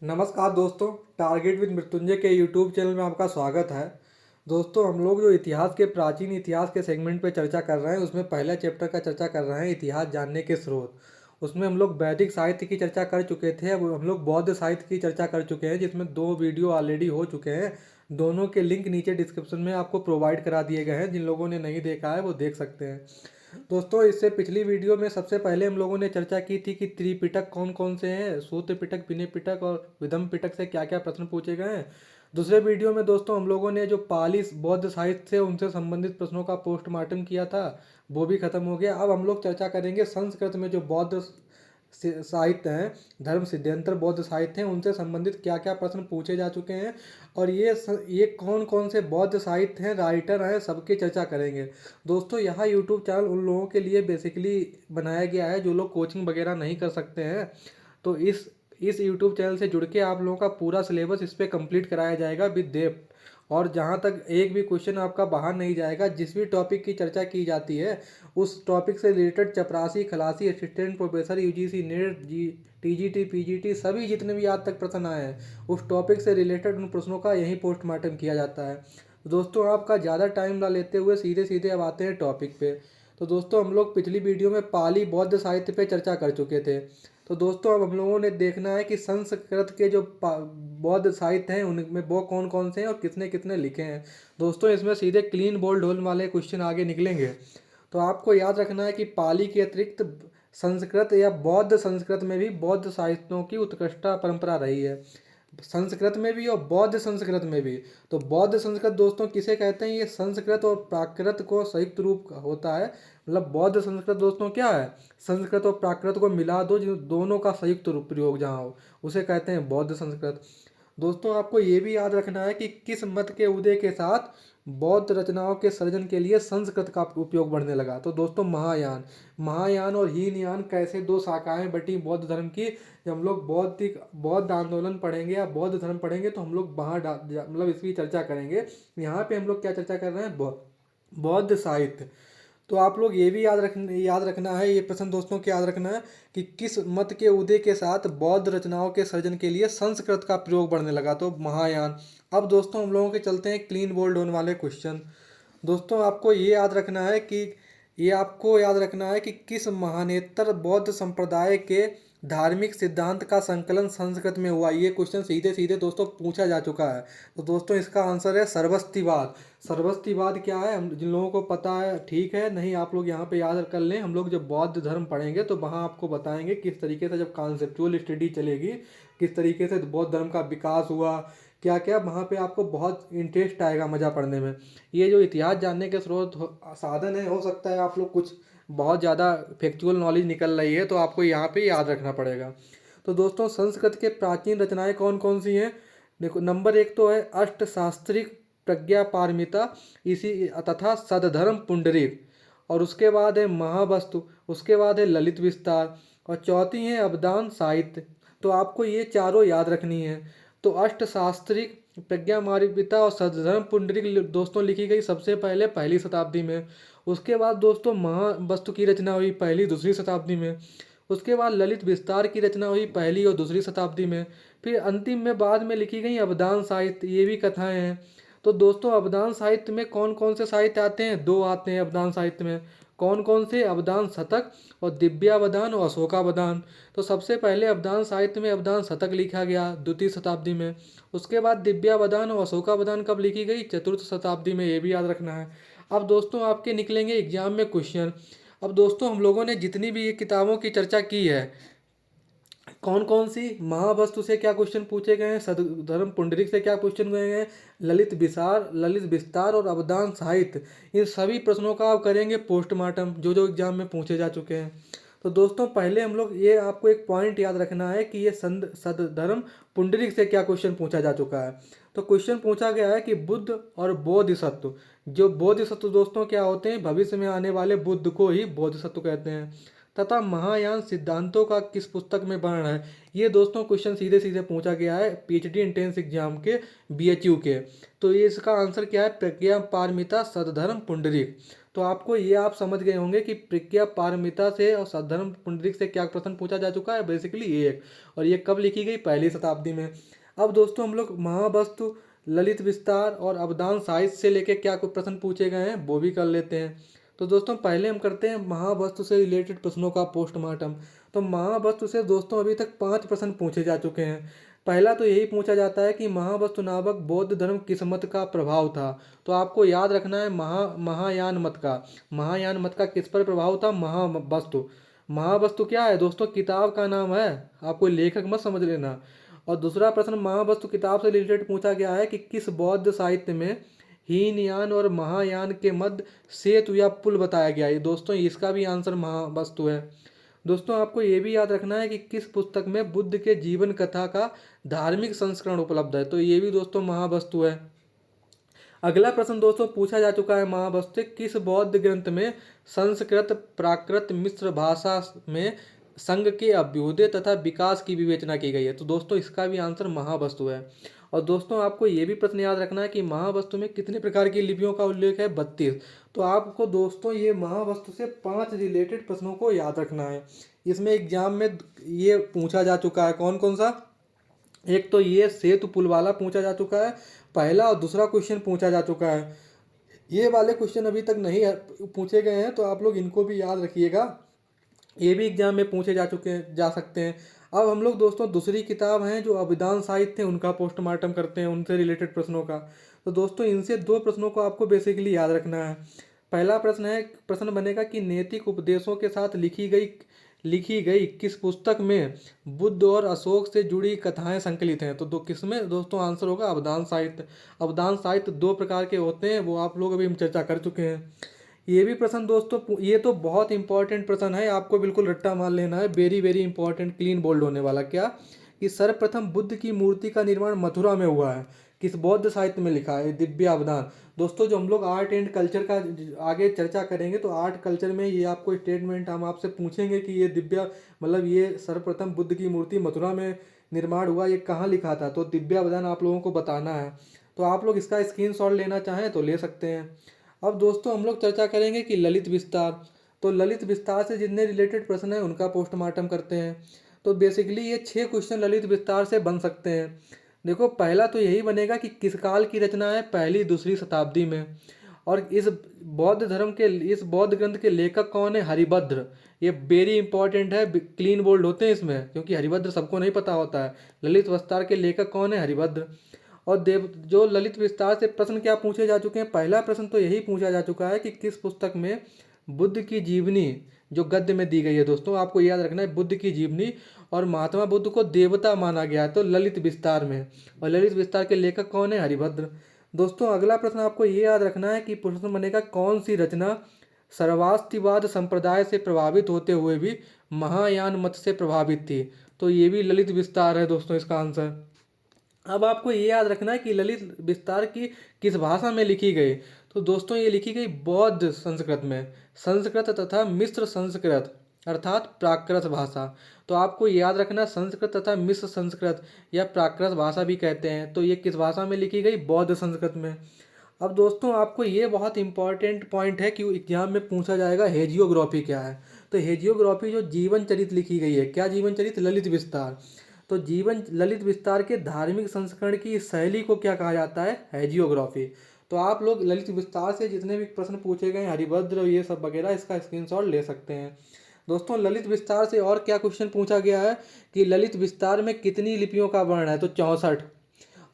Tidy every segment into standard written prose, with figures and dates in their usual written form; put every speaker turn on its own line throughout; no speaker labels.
नमस्कार दोस्तों, target with Mrityunjay के यूट्यूब चैनल में आपका स्वागत है। दोस्तों, हम लोग जो इतिहास के प्राचीन इतिहास के सेगमेंट पे चर्चा कर रहे हैं, उसमें पहला चैप्टर का चर्चा कर रहे हैं, इतिहास जानने के स्रोत। उसमें हम लोग वैदिक साहित्य की चर्चा कर चुके थे। अब हम लोग बौद्ध साहित्य की चर्चा कर चुके हैं, जिसमें 2 वीडियो ऑलरेडी हो चुके हैं। दोनों के लिंक नीचे डिस्क्रिप्शन में आपको प्रोवाइड करा दिए गए हैं। जिन लोगों ने नहीं देखा है वो देख सकते हैं। दोस्तों, इससे पिछली वीडियो में सबसे पहले हम लोगों ने चर्चा की थी कि त्रिपिटक कौन कौन से हैं, सूत्र पिटक, विनय पिटक और विधम पिटक से क्या क्या प्रश्न पूछे गए हैं। दूसरे वीडियो में दोस्तों हम लोगों ने जो पाली बौद्ध साहित्य से उनसे संबंधित प्रश्नों का पोस्टमार्टम किया था, वो भी खत्म हो गया। अब हम लोग चर्चा करेंगे संस्कृत में जो बौद्ध साहित्य हैं, धर्म सिद्धांतर बौद्ध साहित्य हैं, उनसे संबंधित क्या क्या प्रश्न पूछे जा चुके हैं और ये कौन कौन से बौद्ध साहित्य हैं, राइटर हैं, सबकी चर्चा करेंगे। दोस्तों, यहाँ यूट्यूब चैनल उन लोगों के लिए बेसिकली बनाया गया है जो लोग कोचिंग वगैरह नहीं कर सकते हैं। तो इस यूट्यूब चैनल से जुड़ के आप लोगों का पूरा सिलेबस इस पर कंप्लीट कराया जाएगा विद डेप्थ। और जहाँ तक एक भी क्वेश्चन आपका बाहर नहीं जाएगा। जिस भी टॉपिक की चर्चा की जाती है उस टॉपिक से रिलेटेड चपरासी, खलासी, assistant professor, UGC net, TGT, PGT सभी जितने भी आज तक प्रश्न आए हैं उस टॉपिक से रिलेटेड उन प्रश्नों का यही पोस्टमार्टम किया जाता है। दोस्तों, आपका ज़्यादा टाइम ना लेते हुए सीधे सीधे अब आते हैं टॉपिक पे। तो दोस्तों, हम लोग पिछली वीडियो में पाली बौद्ध साहित्य पे चर्चा कर चुके थे। तो दोस्तों, अब हम लोगों ने देखना है कि संस्कृत के जो बौद्ध साहित्य हैं उनमें वो कौन कौन से हैं और कितने कितने लिखे हैं। दोस्तों, इसमें सीधे क्लीन बोल्ड होल वाले क्वेश्चन आगे निकलेंगे। तो आपको याद रखना है कि पाली के अतिरिक्त संस्कृत या बौद्ध संस्कृत में भी बौद्ध साहित्यों की उत्कृष्टता परंपरा रही है। संस्कृत में भी और बौद्ध संस्कृत में भी। तो बौद्ध संस्कृत दोस्तों किसे कहते हैं? ये संस्कृत और प्राकृत को संयुक्त रूप होता है। मतलब बौद्ध संस्कृत दोस्तों क्या है? संस्कृत और प्राकृत को मिला दो, जो दोनों का संयुक्त रूप प्रयोग जहाँ हो उसे कहते हैं बौद्ध संस्कृत। दोस्तों, आपको ये भी याद रखना है कि किस मत के उदय के साथ बौद्ध रचनाओं के सृजन के लिए संस्कृत का उपयोग बढ़ने लगा। तो दोस्तों, महायान महायान और हीनयान कैसे 2 शाखाएं बटी बौद्ध धर्म की। जब हम लोग बौद्ध आंदोलन पढ़ेंगे या बौद्ध धर्म पढ़ेंगे तो हम लोग मतलब इसकी चर्चा करेंगे। यहाँ पे हम लोग क्या चर्चा कर रहे हैं? बौद्ध साहित्य। तो आप लोग ये भी याद रखना है, ये प्रश्न दोस्तों को याद रखना है कि किस मत के उदय के साथ बौद्ध रचनाओं के सृजन के लिए संस्कृत का प्रयोग बढ़ने लगा। तो महायान। अब दोस्तों, हम लोगों के चलते हैं क्लीन बोल्ड होने वाले क्वेश्चन। दोस्तों, आपको याद रखना है कि किस महानेतर बौद्ध संप्रदाय के धार्मिक सिद्धांत का संकलन संस्कृत में हुआ। ये क्वेश्चन सीधे सीधे दोस्तों पूछा जा चुका है। तो दोस्तों, इसका आंसर है सर्वस्तिवाद। सर्वस्तिवाद क्या है? हम जिन लोगों को पता है ठीक है, नहीं आप लोग यहाँ पे याद कर लें। हम लोग जब बौद्ध धर्म पढ़ेंगे तो वहाँ आपको बताएंगे किस तरीके से जब कॉन्सेप्चुअल स्टडी चलेगी, किस तरीके से बौद्ध धर्म का विकास हुआ, क्या क्या, वहाँ पे आपको बहुत इंटरेस्ट आएगा, मज़ा पढ़ने में। ये जो इतिहास जानने के साधन है, हो सकता है आप लोग कुछ बहुत ज़्यादा फैक्चुअल नॉलेज निकल रही है तो आपको यहाँ पे याद रखना पड़ेगा। तो दोस्तों, संस्कृत के प्राचीन रचनाएं कौन कौन सी हैं? देखो, नंबर 1 तो है अष्टशास्त्रिक प्रज्ञा पारमिता, इसी तथा सदधर्म पुंडरीक। और उसके बाद है महावस्तु, उसके बाद है ललित विस्तार और चौथी है अवदान साहित्य। तो आपको ये चारों याद रखनी है। तो अष्टशास्त्रिक प्रज्ञा पारमिता और सदधर्म पुंडरीक दोस्तों लिखी गई सबसे पहले 1ली शताब्दी में। उसके बाद दोस्तों महावस्तु की रचना हुई 1ली-2री शताब्दी में। उसके बाद ललित विस्तार की रचना हुई 1ली और 2री शताब्दी में। फिर अंतिम में बाद में लिखी गई अवदान साहित्य, ये भी कथाएं हैं। तो दोस्तों, अवदान साहित्य में कौन कौन से साहित्य आते हैं? 2 आते हैं अवदान साहित्य में। कौन कौन से? अवदान शतक और दिव्यावदान और अशोकावदान। तो सबसे पहले अवदान साहित्य में अवदान शतक लिखा गया 2री शताब्दी में। उसके बाद दिव्यावदान और अशोकावदान कब लिखी गई? 4th शताब्दी में, ये भी याद रखना है। अब दोस्तों, आपके निकलेंगे एग्जाम में क्वेश्चन। अब दोस्तों, हम लोगों ने जितनी भी ये किताबों की चर्चा की है, कौन कौन सी, महावस्तु से क्या क्वेश्चन पूछे गए हैं, सदधर्म पुंडरीक से क्या क्वेश्चन गए हैं, ललित विस्तार और अवदान साहित्य, इन सभी प्रश्नों का आप करेंगे पोस्टमार्टम, जो जो एग्जाम में पूछे जा चुके हैं। तो दोस्तों, पहले हम लोग ये आपको एक पॉइंट याद रखना है कि ये सदधर्म पुंडरीक से क्या क्वेश्चन पूछा जा चुका है। तो क्वेश्चन पूछा गया है कि बुद्ध और बोधिसत्व, जो बोधिसत्व दोस्तों क्या होते हैं? भविष्य में आने वाले बुद्ध को ही बोधिसत्व कहते हैं। तथा महायान सिद्धांतों का किस पुस्तक में वर्णन है? ये दोस्तों क्वेश्चन सीधे सीधे पूछा गया है पीएचडी एंट्रेंस एग्जाम के, बीएचयू के। तो ये इसका आंसर क्या है? प्रज्ञा पारमिता सदधर्म पुंडरीक। तो आपको ये आप समझ गए होंगे कि प्रज्ञा पारमिता से और सद्धर्म पुंडरीक से क्या प्रश्न पूछा जा चुका है, बेसिकली एक। और ये कब लिखी गई? पहली शताब्दी में। अब दोस्तों हम लोग महावस्तु, ललित विस्तार और अवदान साहित्य से लेके क्या कुछ प्रश्न पूछे गए हैं वो भी कर लेते हैं। तो दोस्तों पहले हम करते हैं महावस्तु से रिलेटेड प्रश्नों का पोस्टमार्टम। तो महावस्तु से दोस्तों अभी तक 5 प्रश्न पूछे जा चुके हैं। पहला तो यही पूछा जाता है कि महावस्तु नामक बौद्ध धर्म किस मत का प्रभाव था। तो आपको याद रखना है महायान मत का। महायान मत का किस पर प्रभाव था? महावस्तु। महावस्तु क्या है दोस्तों? किताब का नाम है, आपको लेखक मत समझ लेना। और दूसरा प्रश्न महावस्तु किताब से रिलेटेड पूछा गया है कि किस बौद्ध साहित्य में हीनयान और महायान के मध्य सेतु या पुल बताया गया है। दोस्तों इसका भी आंसर महावस्तु है। दोस्तों आपको ये भी याद रखना है कि किस पुस्तक में बुद्ध के जीवन कथा का धार्मिक संस्करण उपलब्ध है। तो ये भी दोस्तों महावस्तु है। अगला प्रश्न दोस्तों पूछा जा चुका है महावस्तु से, किस बौद्ध ग्रंथ में संस्कृत प्राकृत मिश्र भाषा में संघ के अभ्युदय तथा विकास की विवेचना की गई है। तो दोस्तों इसका भी आंसर महावस्तु है। और दोस्तों आपको ये भी प्रश्न याद रखना है कि महावस्तु में कितने प्रकार की लिपियों का उल्लेख है? 32। तो आपको दोस्तों ये महावस्तु से 5 रिलेटेड प्रश्नों को याद रखना है। इसमें एग्जाम में ये पूछा जा चुका है, कौन कौन सा? एक तो ये सेतु पुल वाला पूछा जा चुका है पहला, और दूसरा क्वेश्चन पूछा जा चुका है। ये वाले क्वेश्चन अभी तक नहीं पूछे गए हैं, तो आप लोग इनको भी याद रखिएगा। ये भी एग्जाम में पूछे जा सकते हैं। अब हम लोग दोस्तों दूसरी किताब हैं जो अभिधान साहित्य है, उनका पोस्टमार्टम करते हैं, उनसे रिलेटेड प्रश्नों का। तो दोस्तों इनसे 2 प्रश्नों को आपको बेसिकली याद रखना है। पहला प्रश्न बनेगा कि नैतिक उपदेशों के साथ लिखी गई किस पुस्तक में बुद्ध और अशोक से जुड़ी कथाएं संकलित हैं। तो किसमें दोस्तों आंसर होगा? अवदान साहित्य। अवदान साहित्य 2 प्रकार के होते हैं, वो आप लोग अभी हम चर्चा कर चुके हैं। ये भी प्रश्न दोस्तों ये तो बहुत इंपॉर्टेंट प्रश्न है, आपको बिल्कुल रट्टा मार लेना है। Very very important, clean bowled होने वाला। क्या कि सर्वप्रथम बुद्ध की मूर्ति का निर्माण मथुरा में हुआ है, किस बौद्ध साहित्य में लिखा है? दिव्य अवदान। दोस्तों जो हम लोग आर्ट एंड कल्चर का आगे चर्चा करेंगे तो आर्ट कल्चर में ये आपको स्टेटमेंट हम आपसे पूछेंगे कि ये दिव्य मतलब ये सर्वप्रथम बुद्ध की मूर्ति मथुरा में निर्माण हुआ, ये कहाँ लिखा था? तो दिव्य अवदान आप लोगों को बताना है। तो आप लोग इसका स्क्रीनशॉट लेना चाहें तो ले सकते हैं। अब दोस्तों हम लोग चर्चा करेंगे कि ललित विस्तार। तो ललित विस्तार से जितने रिलेटेड प्रश्न हैं उनका पोस्टमार्टम करते हैं। तो बेसिकली ये 6 क्वेश्चन ललित विस्तार से बन सकते हैं। देखो पहला तो यही बनेगा कि किस काल की रचना है? पहली दूसरी शताब्दी में। और इस बौद्ध ग्रंथ के लेखक कौन है? हरिभद्र। ये वेरी इंपॉर्टेंट है, क्लीन बोल्ड होते हैं इसमें, क्योंकि हरिभद्र सबको नहीं पता होता है। ललित विस्तार के लेखक कौन है? हरिभद्र। और जो ललित विस्तार से प्रश्न क्या पूछे जा चुके हैं? पहला प्रश्न तो यही पूछा जा चुका है कि किस पुस्तक में बुद्ध की जीवनी जो गद्य में दी गई है। दोस्तों आपको याद रखना है बुद्ध की जीवनी और महात्मा बुद्ध को देवता माना गया है, तो ललित विस्तार में। और ललित विस्तार के लेखक कौन है? हरिभद्र। दोस्तों अगला प्रश्न आपको ये याद रखना है कि प्रश्न बनेगा कौन सी रचना सर्वास्तिवाद संप्रदाय से प्रभावित होते हुए भी महायान मत से प्रभावित थी। तो ये भी ललित विस्तार है दोस्तों इसका आंसर। अब आपको ये याद रखना है कि ललित विस्तार की किस भाषा में लिखी गई। तो दोस्तों ये लिखी गई बौद्ध संस्कृत में, संस्कृत तथा मिश्र संस्कृत अर्थात प्राकृत भाषा। तो आपको याद रखना संस्कृत तथा मिश्र संस्कृत या प्राकृत भाषा भी कहते हैं। तो ये किस भाषा में लिखी गई? बौद्ध संस्कृत में। अब दोस्तों आपको ये बहुत इंपॉर्टेंट पॉइंट है कि एग्जाम में पूछा जाएगा हेजियोग्राफी क्या है। तो हेजियोग्राफी जो जीवन चरित लिखी गई है, क्या जीवन चरित? ललित विस्तार। तो ललित विस्तार के धार्मिक संस्करण की शैली को क्या कहा जाता है? हेजियोग्राफी। तो आप लोग ललित विस्तार से जितने भी प्रश्न पूछे गए हरिभद्र ये सब वगैरह, इसका स्क्रीनशॉट ले सकते हैं। दोस्तों ललित विस्तार से और क्या क्वेश्चन पूछा गया है कि ललित विस्तार में कितनी लिपियों का वर्णन है? तो 64।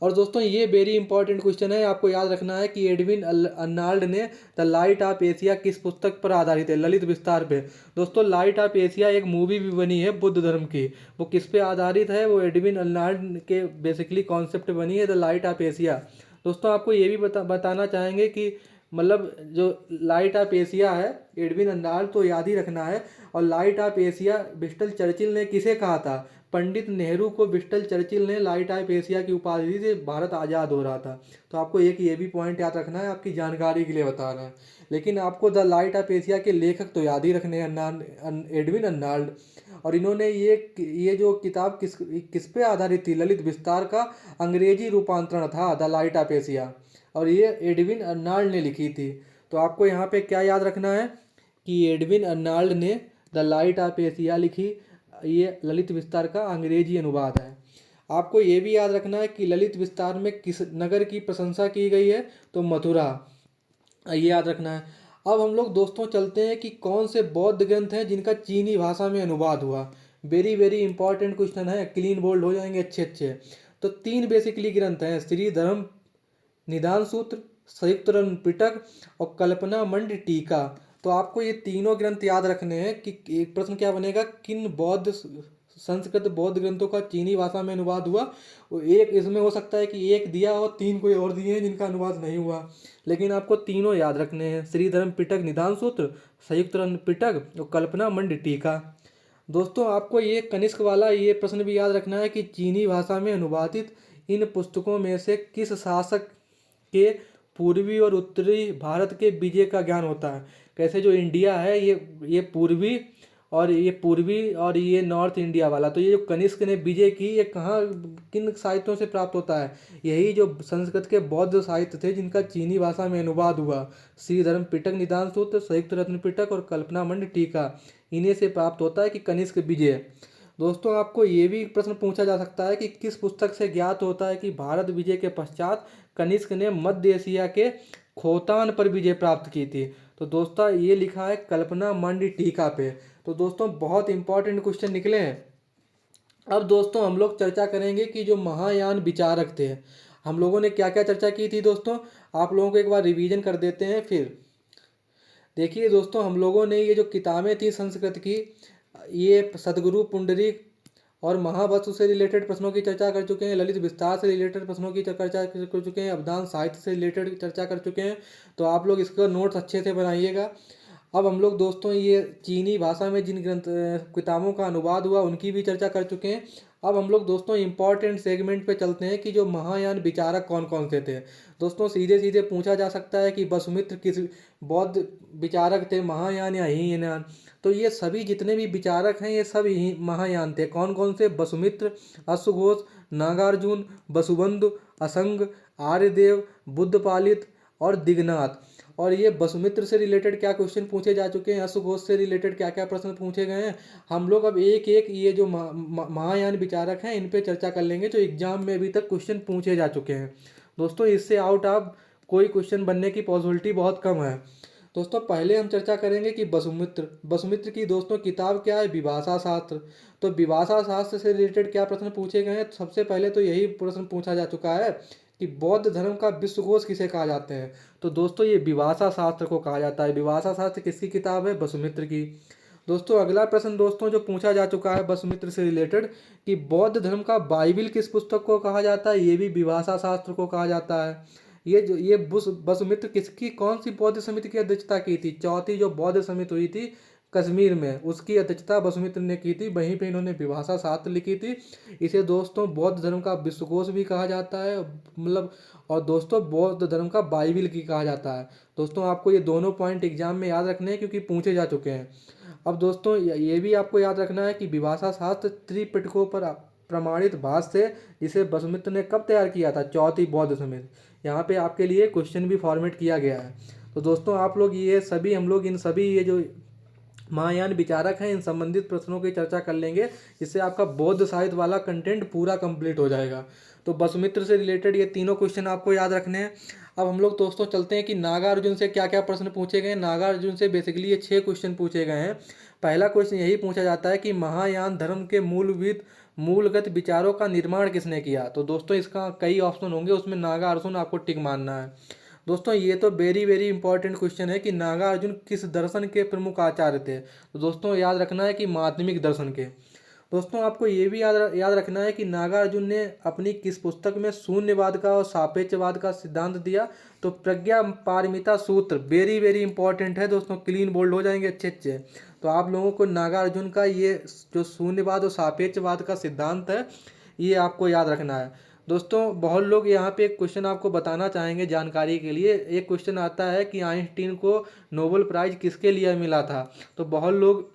और दोस्तों ये वेरी इंपॉर्टेंट क्वेश्चन है, आपको याद रखना है कि एडविन अर्नाल्ड ने द लाइट ऑफ एशिया किस पुस्तक पर आधारित है? ललित विस्तार पे। दोस्तों लाइट ऑफ एशिया एक मूवी भी बनी है बुद्ध धर्म की, वो किस पे आधारित है? वो एडविन अर्नाल्ड के बेसिकली कॉन्सेप्ट बनी है द लाइट ऑफ एशिया। दोस्तों आपको ये भी बताना चाहेंगे कि मतलब जो लाइट ऑफ एशिया है एडविन अर्नाल्ड, तो याद ही रखना है। और light of Asia Winston Churchill ने किसे कहा था? पंडित नेहरू को विंस्टन चर्चिल ने लाइट ऑफ एशिया की उपाधि से भारत आज़ाद हो रहा था। तो आपको एक ये भी पॉइंट याद रखना है, आपकी जानकारी के लिए बता रहे हैं। लेकिन आपको द लाइट ऑफ एशिया के लेखक तो याद ही रखने हैं, एडविन अर्नाल्ड। और इन्होंने ये जो किताब किस पे आधारित थी? ललित विस्तार का अंग्रेजी रूपांतरण था द लाइट ऑफ एशिया, और ये एडविन अर्नाल्ड ने लिखी थी। तो आपको यहाँ पे क्या याद रखना है कि एडविन अर्नाल्ड ने द लाइट ऑफ एशिया लिखी, ये ललित विस्तार का अंग्रेजी अनुवाद है। आपको ये भी याद रखना है कि ललित विस्तार में किस नगर की प्रशंसा की गई है, तो मथुरा, ये याद रखना है। अब हम लोग दोस्तों चलते हैं कि कौन से बौद्ध ग्रंथ हैं जिनका चीनी भाषा में अनुवाद हुआ। वेरी वेरी इंपॉर्टेंट क्वेश्चन है, क्लीन बोल्ड हो जाएंगे अच्छे अच्छे। तो 3 बेसिकली ग्रंथ हैं, श्री धर्म निदान सूत्र, संयुक्त रत्न पिटक और कल्पना मंड टीका। तो आपको ये तीनों ग्रंथ याद रखने हैं कि एक प्रश्न क्या बनेगा, किन बौद्ध संस्कृत बौद्ध ग्रंथों का चीनी भाषा में अनुवाद हुआ। वो एक इसमें हो सकता है कि एक दिया और 3 कोई और दिए हैं जिनका अनुवाद नहीं हुआ, लेकिन आपको तीनों याद रखने हैं, श्री धर्म पिटक निदान सूत्र, संयुक्त रत्न पिटक और कल्पना मंड टीका। दोस्तों आपको ये कनिष्क वाला ये प्रश्न भी याद रखना है कि चीनी भाषा में अनुवादित इन पुस्तकों में से किस शासक के पूर्वी और उत्तरी भारत के विजय का ज्ञान होता है। कैसे जो इंडिया है ये पूर्वी और ये नॉर्थ इंडिया वाला, तो ये जो कनिष्क ने विजय की ये कहाँ किन साहित्यों से प्राप्त होता है, यही जो संस्कृत के बौद्ध साहित्य थे जिनका चीनी भाषा में अनुवाद हुआ, श्री धर्म पिटक निदान सूत्र, संयुक्त रत्न पिटक और कल्पना मंड टीका, इन्हीं से प्राप्त होता है कि कनिष्क विजय। दोस्तों आपको ये भी प्रश्न पूछा जा सकता है कि किस पुस्तक से ज्ञात होता है कि भारत विजय के पश्चात कनिष्क ने मध्य एशिया के खोतान पर विजय प्राप्त की थी। तो दोस्तों ये लिखा है कल्पना मंड टीका पे। तो दोस्तों बहुत इंपॉर्टेंट क्वेश्चन निकले हैं। अब दोस्तों हम लोग चर्चा करेंगे कि जो महायान विचारक थे, हम लोगों ने क्या क्या चर्चा की थी दोस्तों, आप लोगों को एक बार रिवीजन कर देते हैं। फिर देखिए दोस्तों, हम लोगों ने ये जो किताबें थी संस्कृत की, ये सदगुरु पुंडरीक और महावस्तु से रिलेटेड प्रश्नों की चर्चा कर चुके हैं, ललित विस्तार से रिलेटेड प्रश्नों की चर्चा कर चुके हैं, अवधान साहित्य से रिलेटेड चर्चा कर चुके हैं। तो आप लोग इसका नोट्स अच्छे से बनाइएगा। अब हम लोग दोस्तों ये चीनी भाषा में जिन ग्रंथ किताबों का अनुवाद हुआ उनकी भी चर्चा कर चुके हैं। अब हम लोग दोस्तों इम्पॉर्टेंट सेगमेंट पे चलते हैं कि जो महायान विचारक कौन कौन से थे। दोस्तों सीधे सीधे पूछा जा सकता है कि वसुमित्र किस बौद्ध विचारक थे, महायान या हीनयान। तो ये सभी जितने भी विचारक हैं ये सब ही महायान थे। कौन कौन से, वसुमित्र, अश्वघोष, नागार्जुन, वसुबंधु, असंग, आर्यदेव, बुद्धपालित और दिगनाथ। और ये वसुमित्र से रिलेटेड क्या क्वेश्चन पूछे जा चुके हैं, अश्वघोष से रिलेटेड क्या क्या प्रश्न पूछे गए हैं, हम लोग अब एक एक ये जो महायान विचारक हैं इन पे चर्चा कर लेंगे जो एग्जाम में अभी तक क्वेश्चन पूछे जा चुके हैं। दोस्तों इससे आउट ऑफ कोई क्वेश्चन बनने की पॉसिबिलिटी बहुत कम है। दोस्तों पहले हम चर्चा करेंगे कि वसुमित्र की दोस्तों किताब क्या है, विभाषा शास्त्र। तो विभाषा शास्त्र से रिलेटेड क्या प्रश्न पूछे गए हैं, सबसे पहले तो यही प्रश्न पूछा जा चुका है कि बौद्ध धर्म का विश्वकोश किसे कहा जाते हैं। तो दोस्तों ये विभाषा शास्त्र को कहा जाता है। विभाषा शास्त्र किसकी किताब है, वसुमित्र की। दोस्तों अगला प्रश्न दोस्तों जो पूछा जा चुका है वसुमित्र से रिलेटेड कि बौद्ध धर्म का बाइबिल किस पुस्तक को कहा जाता है, ये भी विभाषा शास्त्र को कहा जाता है। ये वसुमित्र किसकी कौन सी बौद्ध समिति की अध्यक्षता की थी, चौथी जो बौद्ध समिति हुई थी कश्मीर में, उसकी अध्यक्षता वसुमित्र ने की थी, वहीं पे इन्होंने विभाषा शास्त्र लिखी थी। इसे दोस्तों बौद्ध धर्म का विश्वकोश भी कहा जाता है, मतलब, और दोस्तों बौद्ध धर्म का बाइबिल की कहा जाता है। दोस्तों आपको ये दोनों पॉइंट एग्जाम में याद रखने हैं क्योंकि पूछे जा चुके हैं। अब दोस्तों ये भी आपको याद रखना है कि विभाषा शास्त्र त्रिपिटकों पर प्रमाणित भाष्य है जिसे वसुमित्र ने कब तैयार किया था, चौथी बौद्ध समिति। यहाँ पे आपके लिए क्वेश्चन भी फॉर्मेट किया गया है। तो दोस्तों आप लोग ये सभी हम लोग इन सभी ये जो महायान विचारक हैं इन संबंधित प्रश्नों की चर्चा कर लेंगे, जिससे आपका बौद्ध साहित्य वाला कंटेंट पूरा कंप्लीट हो जाएगा। तो वसुमित्र से रिलेटेड ये तीनों क्वेश्चन आपको याद रखने हैं। अब हम लोग दोस्तों चलते हैं कि नागार्जुन से क्या क्या प्रश्न पूछे गए। नागार्जुन से बेसिकली ये 6 क्वेश्चन पूछे गए हैं। पहला क्वेश्चन यही पूछा जाता है कि महायान धर्म के मूलगत विचारों का निर्माण किसने किया। तो दोस्तों इसका कई ऑप्शन होंगे, उसमें नागार्जुन आपको टिक मानना है। दोस्तों ये तो वेरी वेरी इंपॉर्टेंट क्वेश्चन है कि नागार्जुन किस दर्शन के प्रमुख आचार्य थे। तो दोस्तों याद रखना है कि माध्यमिक दर्शन के। दोस्तों आपको ये भी याद रखना है कि नागार्जुन ने अपनी किस पुस्तक में शून्यवाद का और सापेक्षवाद का सिद्धांत दिया। तो प्रज्ञा पारमिता सूत्र वेरी वेरी इंपॉर्टेंट है दोस्तों, क्लीन बोल्ड हो जाएंगे अच्छे अच्छे। तो आप लोगों को नागार्जुन का ये जो शून्यवाद और सापेक्षवाद का सिद्धांत है ये आपको याद रखना है। दोस्तों बहुत लोग यहाँ पे एक क्वेश्चन आपको बताना चाहेंगे जानकारी के लिए। एक क्वेश्चन आता है कि आइंस्टीन को नोबेल प्राइज किसके लिए मिला था। तो बहुत लोग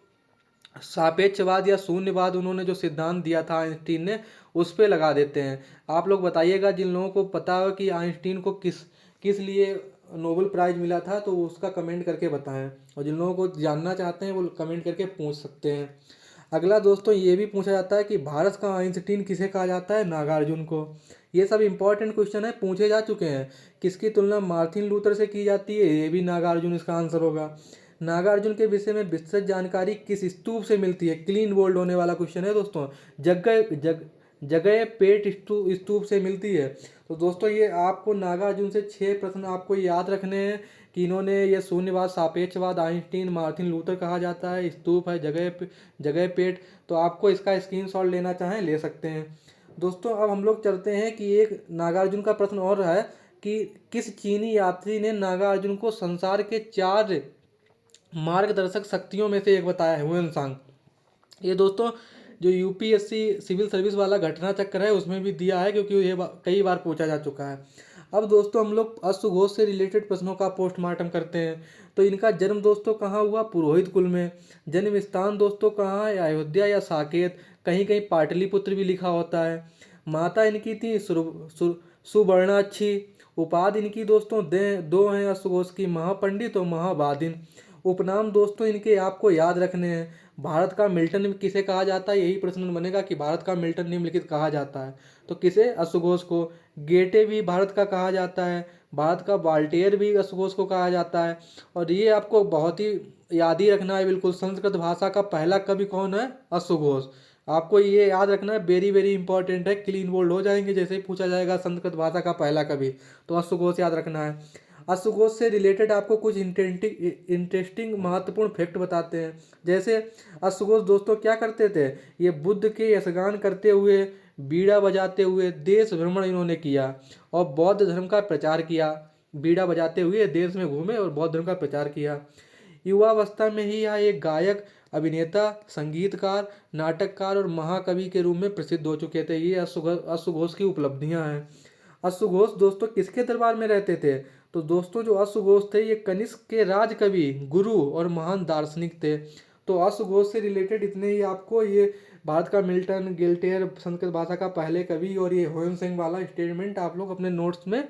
सापेक्षवाद या शून्यवाद उन्होंने जो सिद्धांत दिया था आइंस्टीन ने उस पे लगा देते हैं। आप लोग बताइएगा जिन लोगों को पता हो कि आइंस्टीन को किस लिए नोबेल प्राइज़ मिला था, तो उसका कमेंट करके बताएं। और जिन लोगों को जानना चाहते हैं वो कमेंट करके पूछ सकते हैं। अगला दोस्तों ये भी पूछा जाता है कि भारत का आइंस्टीन किसे कहा जाता है? नागार्जुन को। ये सब इंपॉर्टेंट क्वेश्चन है, पूछे जा चुके हैं। किसकी तुलना मार्टिन लूथर से की जाती है? ये भी नागार्जुन इसका आंसर होगा। नागार्जुन के विषय में विस्तृत जानकारी किस स्तूप से मिलती है? क्लीन बोल्ड होने वाला क्वेश्चन है दोस्तों। जगह पेट स्तूप से मिलती है। तो दोस्तों ये आपको नागार्जुन से 6 प्रश्न आपको याद रखने हैं कि इन्होंने ये शून्यवाद, सापेक्षवाद, आइंस्टीन, मार्टिन लूथर कहा जाता है, स्तूप है, जगह पेट। तो आपको इसका स्क्रीनशॉट लेना चाहें ले सकते हैं। दोस्तों अब हम लोग चलते हैं कि एक नागार्जुन का प्रश्न और है कि किस चीनी यात्री ने नागार्जुन को संसार के 4 मार्गदर्शक शक्तियों में से एक बताया है? हुएन ये दोस्तों जो यूपीएससी सिविल सर्विस वाला घटना चक्र है उसमें भी दिया है, क्योंकि ये कई बार पूछा जा चुका है। अब दोस्तों हम लोग अश्व घोष से रिलेटेड प्रश्नों का पोस्टमार्टम करते हैं। तो इनका जन्म दोस्तों कहाँ हुआ? पुरोहित कुल में। जन्म स्थान दोस्तों कहाँ है? अयोध्या या साकेत, कहीं कहीं पाटलिपुत्र भी लिखा होता है। माता इनकी थी सुवर्णाक्षी। उपाधि इनकी दोस्तों दो हैं अश्व घोष की, महापंडित और महाबादिन। उपनाम दोस्तों इनके आपको याद रखने हैं। भारत का मिल्टन किसे कहा जाता है? यही प्रश्न बनेगा कि भारत का मिल्टन निम्नलिखित कहा जाता है। तो किसे? अश्वघोष को। गेटे भी भारत का कहा जाता है। भारत का वाल्टेयर भी अश्वघोष को कहा जाता है। और ये आपको बहुत ही याद ही रखना है बिल्कुल, संस्कृत भाषा का पहला कवि कौन है? अश्वघोष। आपको ये याद रखना है, वेरी वेरी इंपॉर्टेंट है, क्लीन बोल्ड हो जाएंगे जैसे ही पूछा जाएगा संस्कृत भाषा का पहला कवि। तो अश्वघोष याद रखना है। अश्वघोष से रिलेटेड आपको कुछ इंटरेस्टिंग महत्वपूर्ण फैक्ट बताते हैं। जैसे अश्वघोष दोस्तों क्या करते थे? ये बुद्ध के यशगान करते हुए, बीड़ा बजाते हुए देश भ्रमण इन्होंने किया और बौद्ध धर्म का प्रचार किया। बीड़ा बजाते हुए देश में घूमे और बौद्ध धर्म का प्रचार किया। युवावस्था में ही यह एक गायक, अभिनेता, संगीतकार, नाटककार और महाकवि के रूप में प्रसिद्ध हो चुके थे। ये अश्वघोष की उपलब्धियां हैं। अश्वघोष दोस्तों किसके दरबार में रहते थे? तो दोस्तों जो अश्वघोष थे ये कनिष्क के राजकवि, गुरु और महान दार्शनिक थे। तो अश्वघोष से रिलेटेड इतने ही आपको, ये भारत का मिल्टन, गेल्टेयर, संस्कृत भाषा का पहले कवि, और ये होयन सिंह वाला स्टेटमेंट आप लोग अपने नोट्स में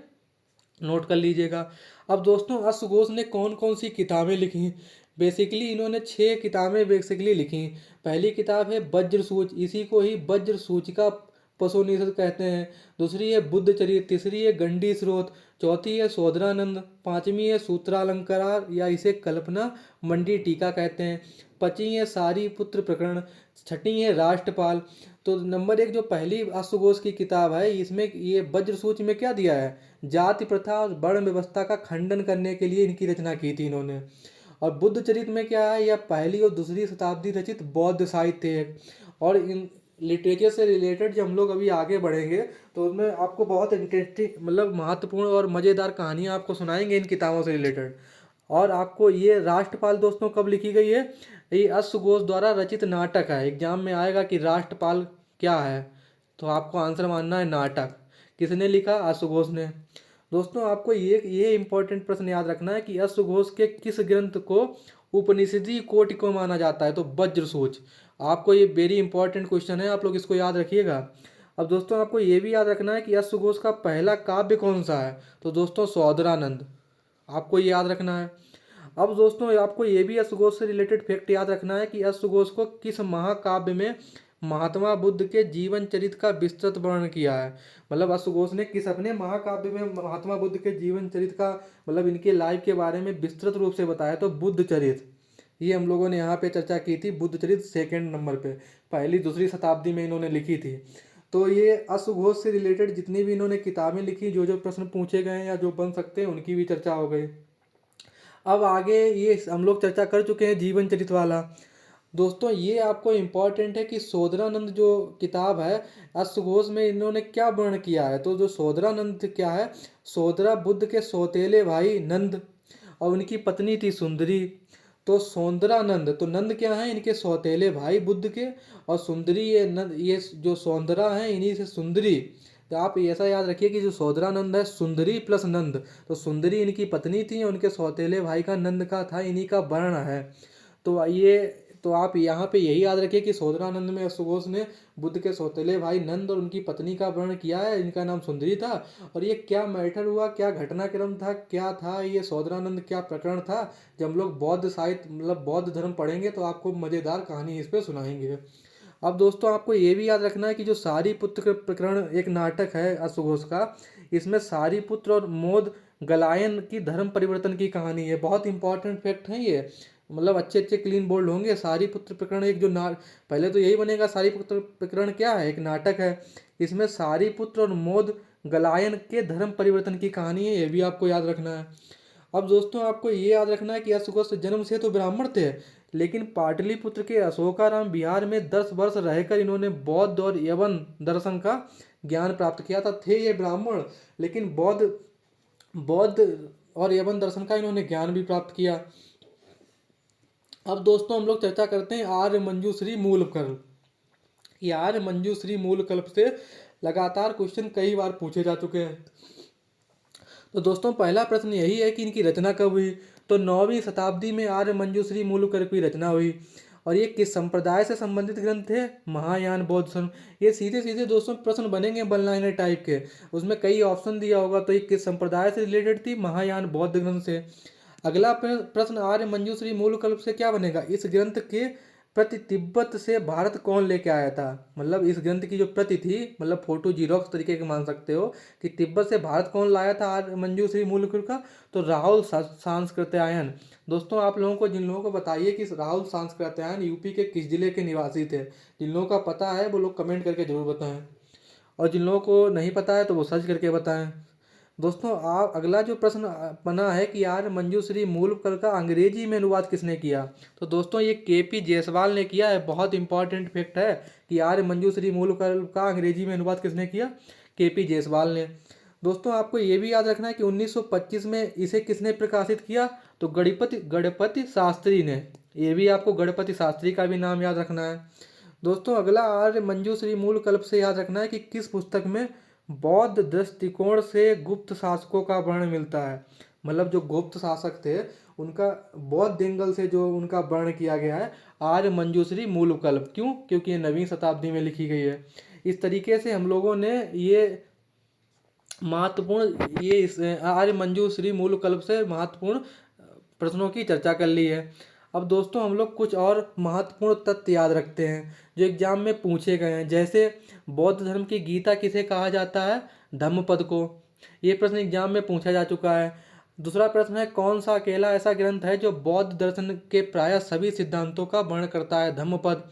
नोट कर लीजिएगा। अब दोस्तों अश्वघोष ने कौन कौन सी किताबें लिखी? बेसिकली इन्होंने 6 किताबें बेसिकली लिखी। पहली किताब है वज्रसूच, इसी को ही वज्रसूचिका पशुनिषद कहते हैं। दूसरी है बुद्ध चरित, तीसरी है गंडी स्रोत, चौथी है सोदरानंद, पांचवी है सूत्रालंकार या इसे कल्पना मंडी टीका कहते हैं, पांचवी है सारीपुत्र प्रकरण, छठी है राष्ट्रपाल। तो नंबर 1 जो पहली अश्वघोष की किताब है, इसमें ये वज्रसूच में क्या दिया है? जाति प्रथा और वर्ण व्यवस्था का खंडन करने के लिए इनकी रचना की थी इन्होंने। और बुद्ध चरित में क्या है? यह पहली और दूसरी शताब्दी रचित बौद्ध साहित्य है। और इन लिटरेचर से रिलेटेड जब हम लोग अभी आगे बढ़ेंगे तो उसमें आपको बहुत इंटरेस्टिंग मतलब महत्वपूर्ण और मज़ेदार कहानियाँ आपको सुनाएंगे इन किताबों से रिलेटेड। और आपको ये राष्ट्रपाल दोस्तों कब लिखी गई है? ये अश्वघोष द्वारा रचित नाटक है। एग्जाम में आएगा कि राष्ट्रपाल क्या है, तो आपको आंसर मानना है नाटक। किसने लिखा? अश्वघोष ने। दोस्तों आपको ये इंपॉर्टेंट प्रश्न याद रखना है कि अश्वघोष के किस ग्रंथ को उपनिषदीय कोटि को माना जाता है? तो वज्रसूच। आपको ये वेरी इंपॉर्टेंट क्वेश्चन है, आप लोग इसको याद रखिएगा। अब दोस्तों आपको ये भी याद रखना है कि अश्वघोष का पहला काव्य कौन सा है? तो दोस्तों सौदरानंद, आपको ये याद रखना है। अब दोस्तों आपको ये भी अश्वघोष से रिलेटेड फैक्ट याद रखना है कि अश्वघोष को किस महाकाव्य में महात्मा बुद्ध के जीवन चरित्र का विस्तृत वर्णन किया है? मतलब अश्वघोष ने किस अपने महाकाव्य में महात्मा बुद्ध के जीवन चरित्र का मतलब इनके लाइफ के बारे में विस्तृत रूप से बताया? तो बुद्ध चरित्र। ये हम लोगों ने यहाँ पे चर्चा की थी, बुद्ध चरित्र 2nd नंबर पे, पहली दूसरी शताब्दी में इन्होंने लिखी थी। तो ये अश्वघोष से रिलेटेड जितनी भी इन्होंने किताबें लिखी, जो जो प्रश्न पूछे गए हैं या जो बन सकते हैं, उनकी भी चर्चा हो गई। अब आगे ये हम लोग चर्चा कर चुके हैं जीवन चरित्र वाला। दोस्तों ये आपको इम्पॉर्टेंट है कि सोदरानंद जो किताब है अश्वघोष में इन्होंने क्या वर्णन किया है? तो जो सोदरानंद क्या है? सोदरा बुद्ध के सौतेले भाई नंद और उनकी पत्नी थी सुंदरी। तो सौंदरानंद, तो नंद क्या है? इनके सौतेले भाई बुद्ध के, और सुंदरी ये नंद, ये जो सौंदरा है इन्हीं से सुंदरी। तो आप ऐसा याद रखिए कि जो सौदरानंद है सुंदरी प्लस नंद, तो सुंदरी इनकी पत्नी थी और उनके सौतेले भाई का नंद का था, इन्हीं का वर्ण है। तो ये तो आप यहाँ पे यही याद रखिए कि सोदरानंद में अश्वघोष ने बुद्ध के सौतेले भाई नंद और उनकी पत्नी का वर्णन किया है। इनका नाम सुंदरी था। और ये क्या मैटर हुआ, क्या घटनाक्रम था, क्या था ये सोदरानंद, क्या प्रकरण था। जब हम लोग बौद्ध साहित्य मतलब बौद्ध धर्म पढ़ेंगे तो आपको मज़ेदार कहानी इस पर सुनाएंगे। अब दोस्तों आपको ये भी याद रखना है कि जो सारीपुत्र प्रकरण एक नाटक है अश्वघोष का, इसमें सारीपुत्र और मोद गलायन की धर्म परिवर्तन की कहानी है। बहुत इंपॉर्टेंट फैक्ट है ये, मतलब अच्छे अच्छे क्लीन बोल्ड होंगे। सारीपुत्र प्रकरण एक जो ना पहले तो यही बनेगा, सारीपुत्र प्रकरण क्या है, एक नाटक है। इसमें सारीपुत्र और मोद गलायन के धर्म परिवर्तन की कहानी है, ये भी आपको याद रखना है। अब दोस्तों आपको ये याद रखना है कि अश्वघोष जन्म से तो ब्राह्मण थे, लेकिन पाटलिपुत्र के अशोकाराम विहार में 10 वर्ष रहकर इन्होंने बौद्ध और यवन दर्शन का ज्ञान प्राप्त किया था। थे ये ब्राह्मण, लेकिन बौद्ध बौद्ध और यवन दर्शन का इन्होंने ज्ञान भी प्राप्त किया। अब दोस्तों हम लोग चर्चा करते हैं आर्य मंजूश्री मूलकल्प। ये आर्य मंजूश्री मूलकल्प से लगातार क्वेश्चन कई बार पूछे जा चुके हैं। तो दोस्तों पहला प्रश्न यही है कि इनकी रचना कब हुई। तो 9वीं शताब्दी में आर्य मंजूश्री मूलकल्प की रचना हुई। और ये किस संप्रदाय से संबंधित ग्रंथ थे, महायान बौद्ध धर्म। ये सीधे सीधे दोस्तों प्रश्न बनेंगे वन लाइनर टाइप के, उसमें कई ऑप्शन दिया होगा। तो ये किस संप्रदाय से रिलेटेड थी, महायान बौद्ध ग्रंथ से। अगला प्रश्न आर्य मंजूश्री मूलकल्प से क्या बनेगा, इस ग्रंथ के प्रति तिब्बत से भारत कौन लेके आया था। मतलब इस ग्रंथ की जो प्रति थी, मतलब फोटो जीरोक्स तरीके के मान सकते हो, कि तिब्बत से भारत कौन लाया था आर्य मंजूश्री मूलकल्प का। तो राहुल सांस्कृत्यायन। दोस्तों आप लोगों को, जिन लोगों को बताइए कि राहुल सांस्कृत्यायन यूपी के किस जिले के निवासी थे। जिन लोगों का पता है वो लोग कमेंट करके जरूर बताएं, और जिन लोगों को नहीं पता है तो वो सर्च करके बताएं। दोस्तों आप अगला जो प्रश्न बना है कि आर्य मंजूश्री मूलकल्प का अंग्रेजी में अनुवाद किसने किया। तो दोस्तों ये केपी जायसवाल ने किया है। बहुत इंपॉर्टेंट फैक्ट है कि आर्य मंजूश्री मूलकल्प का अंग्रेजी में अनुवाद किसने किया, केपी जायसवाल ने। दोस्तों आपको ये भी याद रखना है कि 1925 में इसे किसने प्रकाशित किया। तो गणपति शास्त्री ने। ये भी आपको गणपति शास्त्री का भी नाम याद रखना है। दोस्तों अगला आर्य मंजूश्री मूलकल्प से याद रखना है कि किस पुस्तक में बौद्ध दृष्टिकोण से गुप्त शासकों का वर्णन मिलता है। मतलब जो गुप्त शासक थे उनका बौद्ध एंगल से जो उनका वर्णन किया गया है आर्य मंजूश्री मूलकल्प। क्यों, क्योंकि ये 9वीं शताब्दी में लिखी गई है। इस तरीके से हम लोगों ने ये महत्वपूर्ण ये इस आर्य मंजूश्री मूलकल्प से महत्वपूर्ण प्रश्नों की चर्चा कर ली है। अब दोस्तों हम लोग कुछ और महत्वपूर्ण तथ्य याद रखते हैं जो एग्जाम में पूछे गए हैं। जैसे बौद्ध धर्म की गीता किसे कहा जाता है, धम्मपद को। ये प्रश्न एग्जाम में पूछा जा चुका है। दूसरा प्रश्न है कौन सा अकेला ऐसा ग्रंथ है जो बौद्ध दर्शन के प्रायः सभी सिद्धांतों का वर्णन करता है, धम्मपद।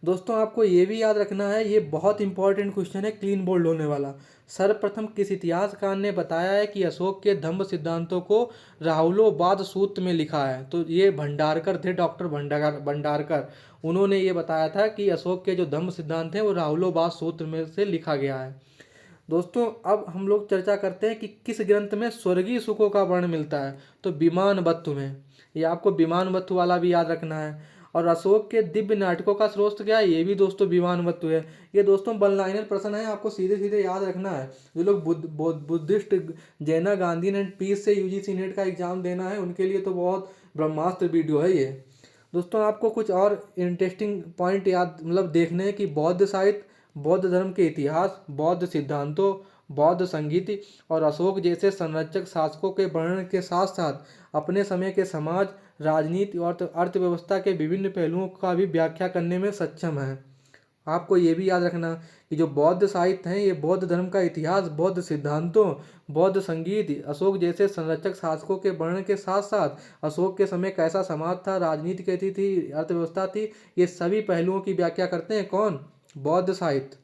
दोस्तों आपको ये भी याद रखना है, ये बहुत इंपॉर्टेंट क्वेश्चन है, क्लीन बोल्ड होने वाला। सर्वप्रथम किस इतिहासकार ने बताया है कि अशोक के धम्म सिद्धांतों को राहुलोवाद सूत्र में लिखा है। तो ये भंडारकर थे, डॉक्टर भंडारकर। उन्होंने ये बताया था कि अशोक के जो धम्म सिद्धांत हैं वो राहुलोवाद सूत्र में से लिखा गया है। दोस्तों अब हम लोग चर्चा करते हैं कि किस ग्रंथ में स्वर्गीय सुखों का वर्णन मिलता है। तो विमान वत्तु में। ये आपको विमान वत्तु वाला भी याद रखना है। और अशोक के दिव्य नाटकों का स्रोत क्या है, ये भी दोस्तों विमान वत्तु है। ये दोस्तों वन लाइनर प्रश्न है, आपको सीधे सीधे याद रखना है। जो लोग बुद्धिस्ट जैना गांधी एंड पीस से यूजीसी नेट का एग्जाम देना है उनके लिए तो बहुत ब्रह्मास्त्र वीडियो है ये। दोस्तों आपको कुछ और इंटरेस्टिंग पॉइंट याद मतलब देखने हैं कि बौद्ध साहित्य, बौद्ध धर्म के इतिहास, बौद्ध सिद्धांतों, बौद्ध संगीति और अशोक जैसे संरक्षक शासकों के वर्णन के साथ साथ अपने समय के समाज, राजनीति और अर्थव्यवस्था के विभिन्न पहलुओं का भी व्याख्या करने में सक्षम है। आपको ये भी याद रखना कि जो बौद्ध साहित्य हैं ये बौद्ध धर्म का इतिहास, बौद्ध सिद्धांतों, बौद्ध संगीत, अशोक जैसे संरक्षक शासकों के वर्णन के साथ साथ अशोक के समय कैसा समाज था, राजनीति कैसी थी, अर्थव्यवस्था थी, ये सभी पहलुओं की व्याख्या करते हैं कौन, बौद्ध साहित्य।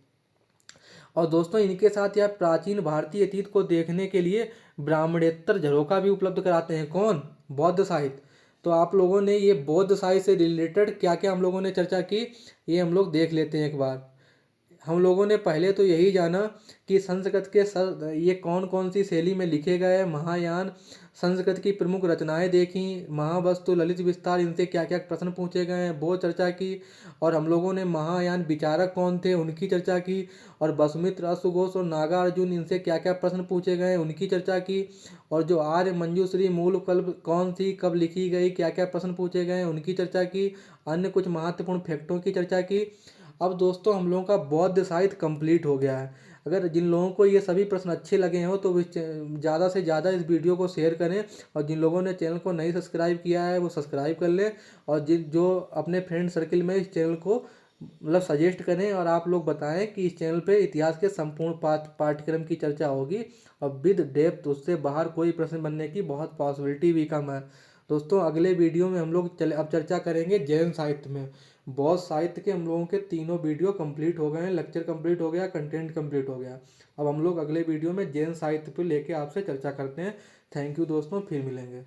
और दोस्तों इनके साथ यह प्राचीन भारतीय अतीत को देखने के लिए ब्राह्मणेतर झरोका भी उपलब्ध कराते हैं कौन, बौद्ध साहित्य। तो आप लोगों ने ये बौद्ध साहित्य से रिलेटेड क्या क्या हम लोगों ने चर्चा की, ये हम लोग देख लेते हैं एक बार। हम लोगों ने पहले तो यही जाना कि संस्कृत के ये कौन कौन सी शैली में लिखे गए महायान, संस्कृत की प्रमुख रचनाएं देखी, महावस्तु, ललित विस्तार, इनसे क्या क्या प्रश्न पूछे गए हैं वो चर्चा की। और हम लोगों ने महायान विचारक कौन थे उनकी चर्चा की। और वसुमित्र, अश्वघोष और नागार्जुन, इनसे क्या क्या प्रश्न पूछे गए हैं उनकी चर्चा की। और जो आर्य मंजूश्री मूल कल्प कौन थी, कब लिखी गई, क्या क्या प्रश्न पूछे गए हैं उनकी चर्चा की। अन्य कुछ महत्वपूर्ण फैक्टों की चर्चा की। अब दोस्तों हम लोगों का बौद्ध साहित्य कंप्लीट हो गया है। अगर जिन लोगों को ये सभी प्रश्न अच्छे लगे हो तो ज़्यादा से ज़्यादा इस वीडियो को शेयर करें। और जिन लोगों ने चैनल को नहीं सब्सक्राइब किया है वो सब्सक्राइब कर लें। और जिन जो अपने फ्रेंड सर्किल में इस चैनल को मतलब सजेस्ट करें। और आप लोग बताएं कि इस चैनल पे इतिहास के संपूर्ण पाठ्यक्रम की चर्चा होगी और विद डेप्थ, उससे बाहर कोई प्रश्न बनने की बहुत पॉसिबिलिटी भी कम है। दोस्तों अगले वीडियो में हम लोग अब चर्चा करेंगे जैन साहित्य में। बौद्ध साहित्य के हम लोगों के तीनों वीडियो कंप्लीट हो गए हैं, लेक्चर कंप्लीट हो गया, कंटेंट कंप्लीट हो गया। अब हम लोग अगले वीडियो में जैन साहित्य पे लेके आपसे चर्चा करते हैं। थैंक यू दोस्तों, फिर मिलेंगे।